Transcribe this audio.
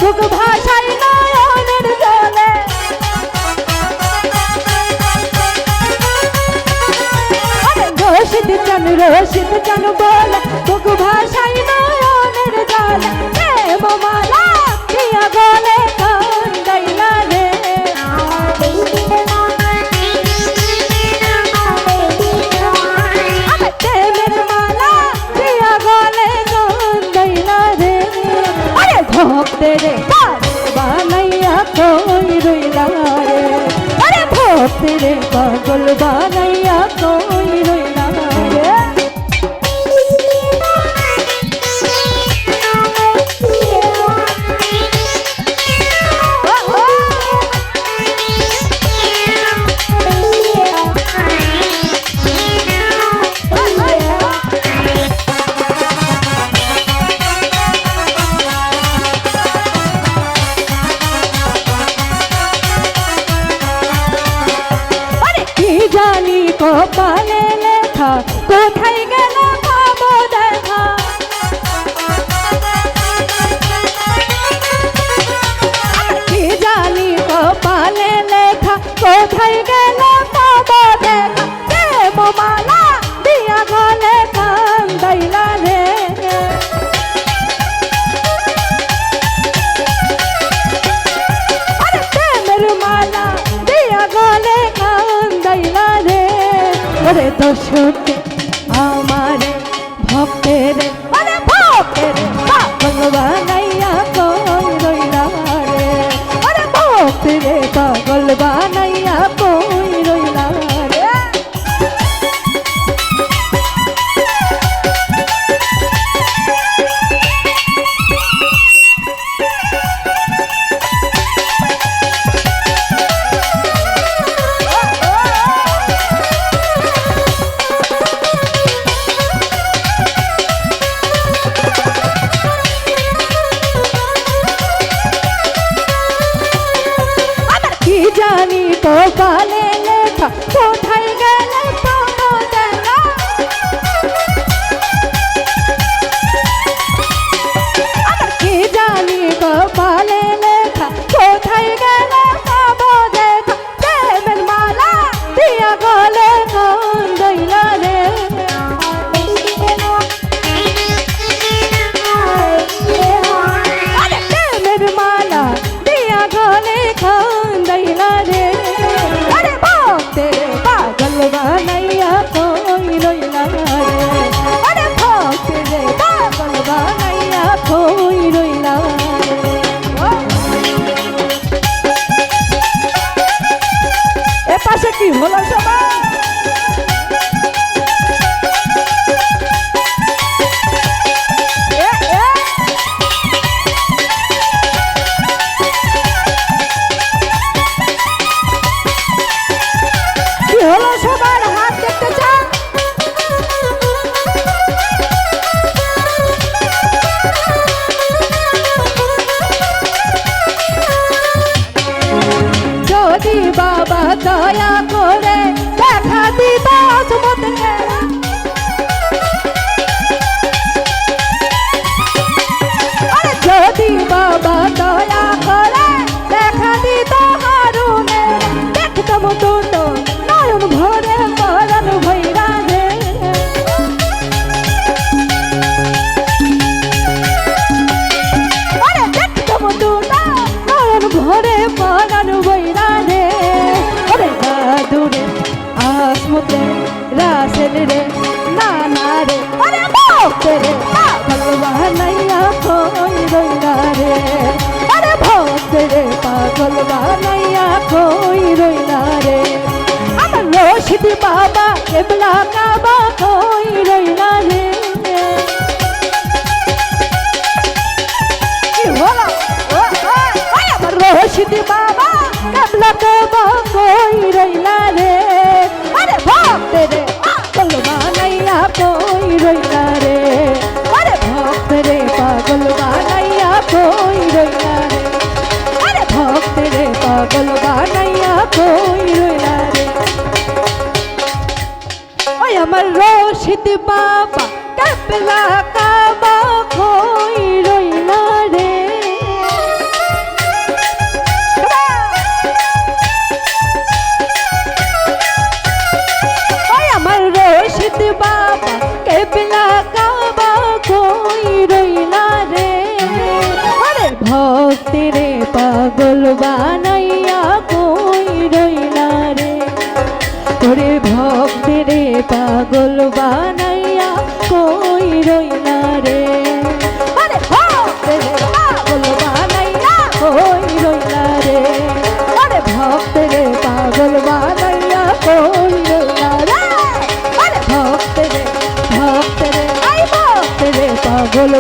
বুক ভাষাই নয়নের জলে রশিদ চান বলে বুক ভাষাই নয়নের জলে প্রেম মালা দিয়া গলে কান্দাইলা রে প্রেমের মালা দিয়া গলে কান্দাইলা রে আরে ভক্তের বানাইয়া কই রইলা রে আরে ভক্তের পাগল বানাইয়া কই রইলা রে জানি কপালে লেখা কোথায় গেল পাবো দেখা কি জানি কপালে লেখা কোথায় গেল পাবো দেখা প্রেম মালা দিয়া গলে কান্দাইলা রে আরে প্রেমের মালা দিয়া গলে কান্দাইলা রে ওরে দোষকে আমারে ভক্তের আরে ভক্তের পাগল বানাইয়া কই রইলা রে আরে ভক্তের পাগল বানাইয়া কই রইলা রে জানি কপালে লেখা কোথায় গেলে পাবো দেখা কি জানি কপালে লেখা কোথায় গেলে পাবো দেখা প্রেমের মালা দিয়া গলে কান্দাইলা রে প্রেমের মালা দিয়া গলে কান্দাইলা রে আরে ভক্তের পাগল বানাইয়া কই রইলা রে আরে ভক্তের পাগল বানাইয়া কই রইলা রে এ পাশে কি হলো সবাই হলো সবার হাত দেখতে চান যদি বাবা দয়া করে দেখা দিত সমুদ্রে আরে যদি বাবা দয়া করে দেখা দিত হারুনে দেখতাম তো নয়ন ভরে পরাণ ভৈরা রে আরে দেখতাম তো নয়ন ভরে পরাণ ভৈরা রে আরে দাদুরে আসমতে রাসেল রে নানা রে আরে ভক্তের পাগল বানাইয়া কই রইলা রে আরে ভক্তের পাগল বানাইয়া কই রইলা রে আমার রশিদ বাবা কেবলা কাবা কই রইলা রে কি হলো আমার রশিদ বাবা কেবলা কাবা কই রইলা রে আরে ভক্তের পাগল বানাইয়া কই রইলা রে আরে ভক্তের পাগল বানাইয়া কই রইলা রে আরে ভক্তের পাগল বানাইয়া কই রইলা রে ওই আমার রশিদ বাবা কেবলা কাবা কই রইলা রে ভক্তিরে পাগল বানাইয়া কই রইলা রে ওরে ভক্তিরে পাগল বানাইয়া কই রইলা রে আরে ভক্তিরে পাগল বানাইয়া কই রইলা রে আরে ভক্তিরে পাগল বানাইয়া কই রইলা রে আরে ভক্তিরে ভক্তিরে আই ভক্তিরে পাগল